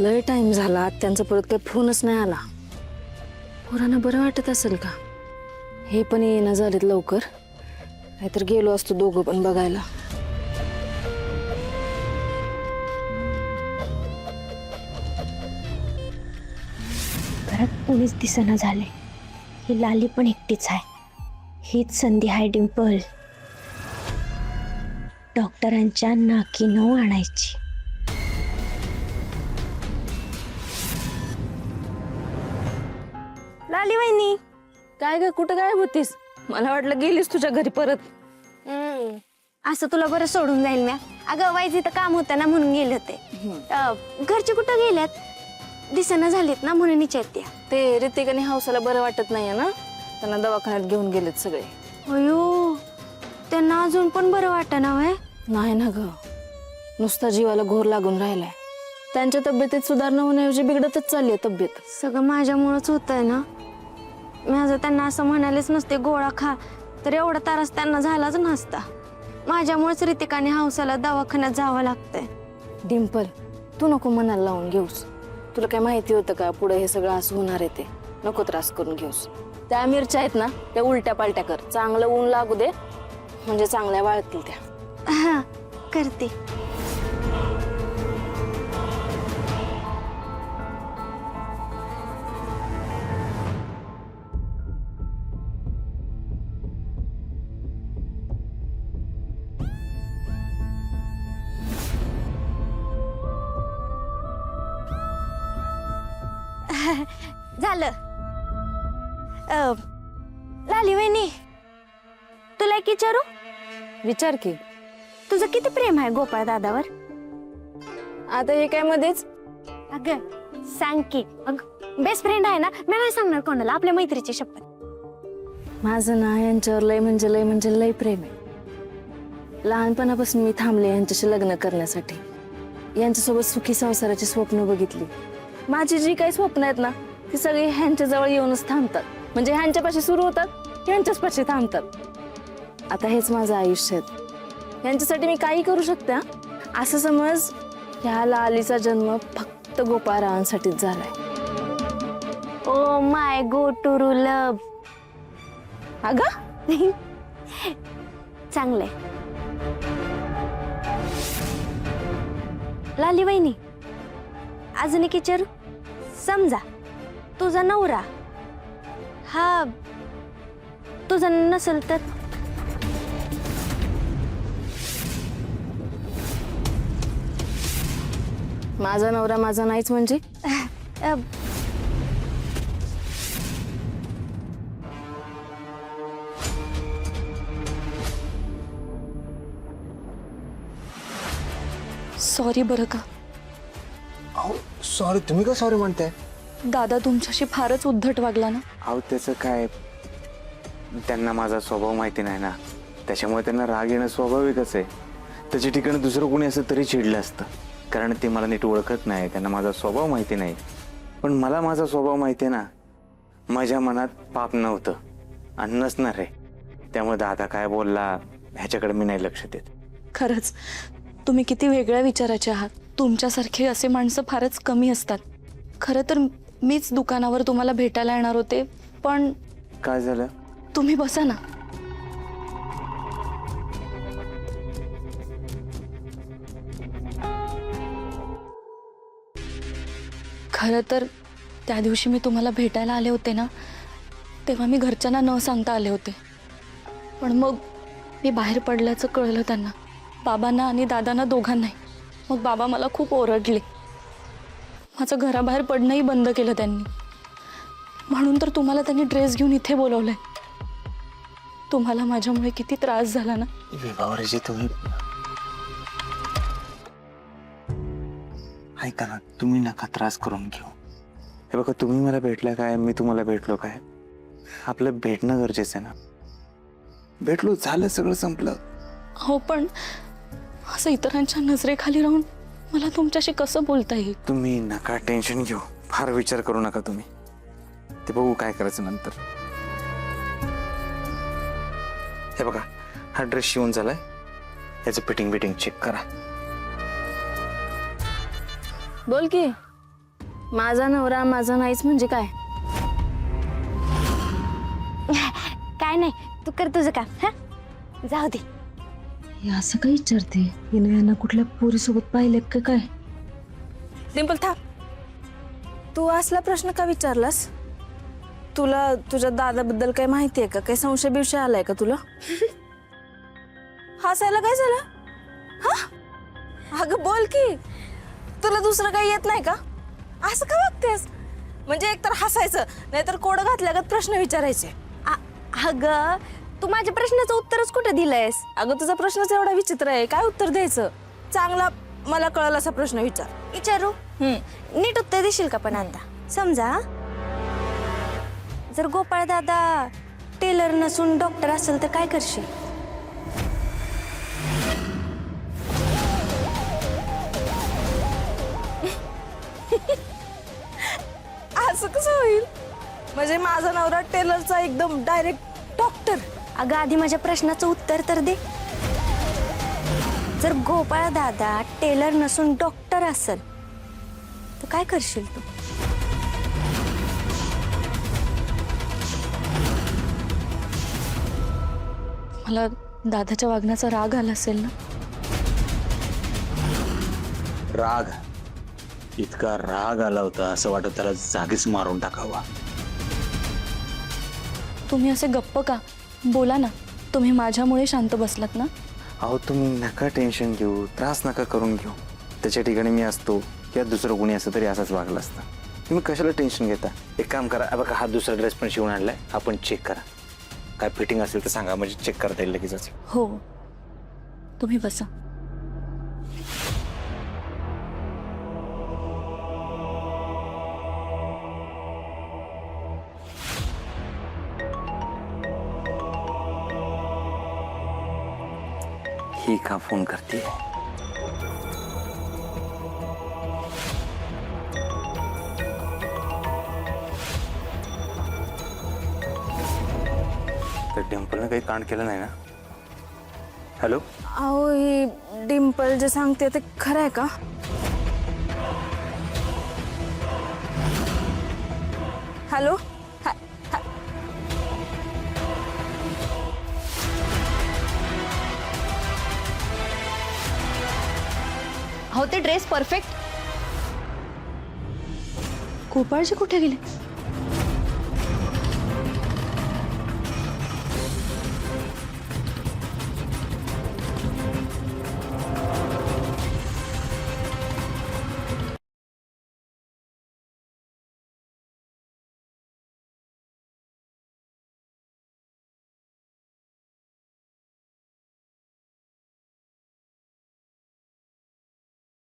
लय टाइम झाला, त्यांचा परत काही फोनच नाही आला. पोरांना बरं वाटत असेल का? हे पण येणं झालेत लवकर, नाहीतर गेलो असतो दोघं पण बघायला. घरात कोणीच दिसेना झाले. ही लाली पण एकटीच आहे. हीच संधी आहे डिंपल, डॉक्टरांच्या नाकी नऊ आणायची. लाली वहिनी, काय ग, कुठं काय होतीस? मला वाटलं गेलीस तुझ्या घरी परत. असं तुला बरं सोडून जाईल म्या. अगं वाईज इथं काम होतं ना म्हणून गेले होते. घरचे कुठं गेल्यात? दिसेना झालीत ना म्हणून विचारते. ते ऋतिक आणि हौसाला बरं वाटत नाहीये ना, त्यांना दवाखान्यात घेऊन गेलेत सगळे. अयो, त्यांना अजून पण बरं वाटेना व्हय? नाही ना ग, नुसता जीवाला घोर लागून राहिलाय. त्यांच्या तब्येतीत सुधारणा होण्याऐवजी बिघडतच चालली आहे तब्येत. सगळं माझ्यामुळेच होतंय ना. माझं त्यांना असं म्हणालेच नसते गोळा खा, तर एवढा त्रास त्यांना झालाच नसता. माझ्यामुळेच ऋतिकाने हौसाला दवाखान्यात जावं लागतंय. डिंपल, तू नको मनाला लावून घेऊस. तुला काय माहिती होतं का पुढे हे सगळं असं होणार आहे ते? नको त्रास करून घेऊस. त्या मिरच्या आहेत ना, त्या उलट्या पालट्या कर. चांगलं ऊन लागू दे, म्हणजे चांगल्या वाळतील त्या. हा, करते. झालं. लाली वहिनी, तुला एक विचारू? विचार की. तुझं किती प्रेम आहे गोपाळ दादावर? आता हे काय मध्येच? अगं सांग की. बेस्ट फ्रेंड आहे ना, मी नाही सांगणार कोणाला, आपल्या मैत्रीची शपथ. माझं ना यांच्यावर लय म्हणजे लय प्रेम आहे. लहानपणापासून मी थांबले यांच्याशी लग्न करण्यासाठी. यांच्यासोबत सुखी संसाराची स्वप्न बघितली. माझी जी काही स्वप्न आहेत ना, ती सगळी ह्यांच्या जवळ येऊनच थांबतात. म्हणजे ह्यांच्यापाशी सुरू होतात, ह्यांच्याच पाशी थांबतात. आता हेच माझं आयुष्य आहे. यांच्यासाठी मी काही करू शकते. असं समज, ह्या लालीचा जन्म फक्त गोपाळरावांसाठीच झालाय. ओ माय गो टू लव. अगं चांगलंय. लाली वहिनी, अजून एक विचारू? समजा तुझा नवरा हा तुझा नसेल तर? माझा नवरा माझा नाहीच म्हणजे? सॉरी बरं का. अहो सॉरी, तुम्ही का सॉरी म्हणताय? दादा तुमच्याशी फारच उद्धट वागला ना. अहो त्याचं काय, त्यांना माझा स्वभाव माहिती नाही ना, त्याच्यामुळे त्यांना राग येणं स्वाभाविकच आहे. त्याच्या ठिकाणी दुसरं कोणी असं तरी चिडलं असतं, कारण ते मला नीट ओळखत नाही, त्यांना माझा स्वभाव माहिती नाही. पण मला माझा स्वभाव माहिती आहे ना. माझ्या मनात पाप नव्हतं आणि नसणार आहे. त्यामुळे दादा काय बोलला ह्याच्याकडे मी नाही लक्ष देत. खरंच तुम्ही किती वेगळ्या विचाराचे आहात. तुमच्यासारखे असे माणसं फारच कमी असतात. खरं तर मीच दुकानावर तुम्हाला भेटायला येणार होते, पण काय झालं? तुम्ही बसा ना. खरं तर त्या दिवशी मी तुम्हाला भेटायला आले होते ना, तेव्हा मी घरच्यांना न सांगता आले होते. पण मग मी बाहेर पडल्याचं कळलं त्यांना, बाबांना आणि दादांना दोघांनाही. मग बाबा मला खूप ओरडले. माझं घराबाहेर पडणंही बंद केलं त्यांनी. म्हणून तर तुम्हाला त्यांनी ड्रेस घेऊन इथे बोलवलंय. तुम्हाला माझ्यामुळे किती त्रास झाला ना. विभावरीजी तुम्ही ऐका ना, तुम्ही नका त्रास करून घेऊ. हे बघा, तुम्ही मला भेटला काय, मी तुम्हाला भेटलो काय? आपलं भेटणं गरजेचं आहे ना. भेटलो, झालं, सगळं संपलं. हो, पण असं इतरांच्या नजरेखाली राहून मला तुमच्याशी कसं बोलता येईल? तुम्ही नका टेन्शन घेऊ, फार विचार करू नका तुम्ही. ते बघू काय करायचं नंतर. हे बघा, हा ड्रेस शिवून झालाय, याचं फिटिंग चेक करा. बोल की. माझा नवरा माझा नाहीच म्हणजे काय? काय नाही, तू कर तुझं काम. हा, जाऊ दे. हे असं काय विचारते? हिनं यांना कुठल्या पोरीसोबत पाहिले का काय? डिंपल थांब. तू असला प्रश्न का विचारलास? तुला तुझ्या दादाबद्दल काही माहिती आहे का? काही संशय बिवशय आलाय का तुला? हसायला काय झालं? हा, अगं बोल की. तुला दुसरं काही येत नाही का? असं का वागतेस? म्हणजे एकतर हसायचं, नाहीतर कोडं घातल्यागत प्रश्न विचारायचे. अगं, तू माझ्या प्रश्नाचं उत्तरच कुठं दिलंयस? अगं तुझा प्रश्नच एवढा विचित्र आहे, काय उत्तर द्यायचं? चांगला मला कळलं असा प्रश्न विचार. विचारू? नीट उत्तर देशील का? पण आता समजा, जर गोपाळ दादा टेलर नसून डॉक्टर असेल तर काय करशील? असं कसं होईल? म्हणजे माझा नवरा टेलरचा एकदम डायरेक्ट डॉक्टर? अगं, आधी माझ्या प्रश्नाचं उत्तर तर दे. जर गोपाळ दादा टेलर नसून डॉक्टर असेल तर काय करशील तू? मला दादाच्या वागण्याचा राग आला असेल ना. राग, इतका राग आला होता असं वाटत त्याला जागीच मारून टाकावा. तुम्ही असे गप्प का? बोला ना. तुम्ही माझ्यामुळे शांत बसलात ना. अहो तुम्ही नका टेन्शन घेऊ, त्रास नका करून घेऊ. त्याच्या ठिकाणी मी असतो किंवा दुसरं कोणी असतं तरी असाच वागला असता. तुम्ही कशाला टेन्शन घेता? एक काम करा, बघा हा दुसरा ड्रेस पण शिवून आणलाय, आपण चेक करा. काय फिटिंग असेल तर सांगा, म्हणजे चेक करता येईल लगेचच. हो, तुम्ही बसा. ही का फोन करते? तर डिंपलने काही कांड केलं नाही ना? हॅलो, अहो ही डिंपल जे सांगते ते खरं आहे का? हॅलो. हो, ते ड्रेस परफेक्ट. गोपाळजी कुठे गेले?